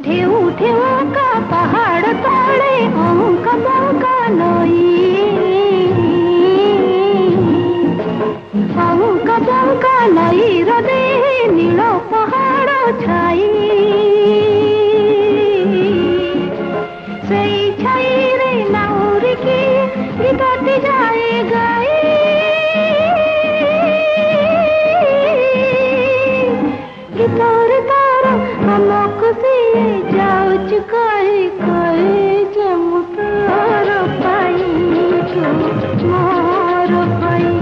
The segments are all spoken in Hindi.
ठेऊ ठेऊ का पहाड़ तले अंका बंका नई अंका बंका नई हृदे नील पहाड़ छाई से छाई रे नाउरी की गीतटी जाए गाई गीतर तार हमको से जाऊच कहे कहे जम तार पाई तू मोर पाई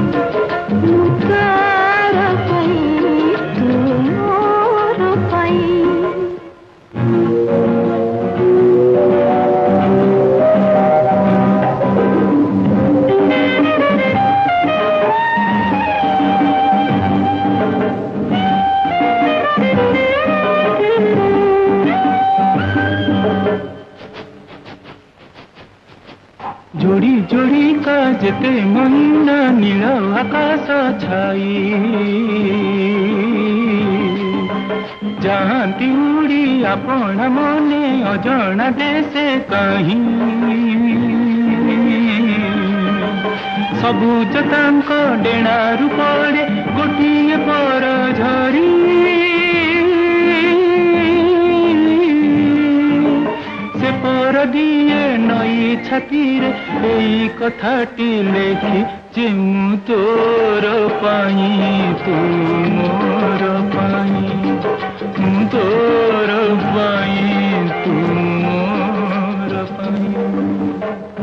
तार पाई तू मोर पाई जोड़ी जोड़ी का जेते महीना नील आकाश छाई जाती उड़ी आपण मने अजणा देशे कहीं सबुज तांक डेणारू पड़े गोटिए पर झरी से पर दिए नई छाती रे एई कथाटी लेखी जे मु तोर पाई तू मोर पाई मु तोर पाई तू मोर पाई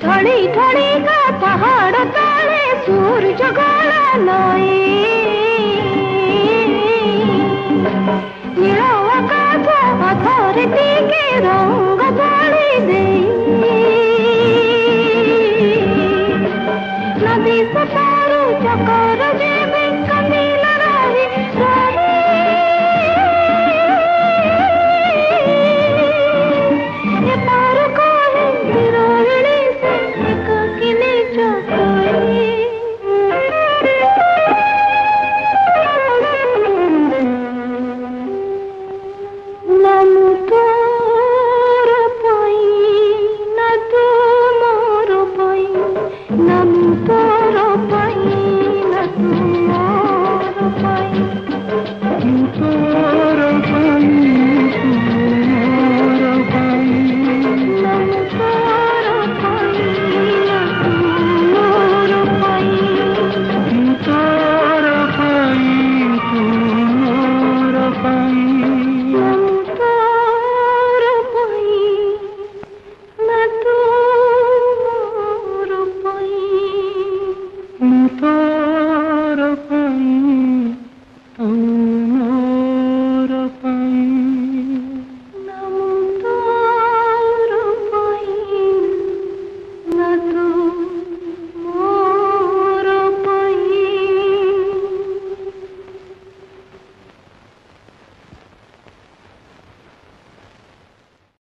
ढड़ी ढड़ी का पहाड़ तले सूरज गला नई नील आकाश अधर टिके रंग बोली दे नदी से पार चकर जे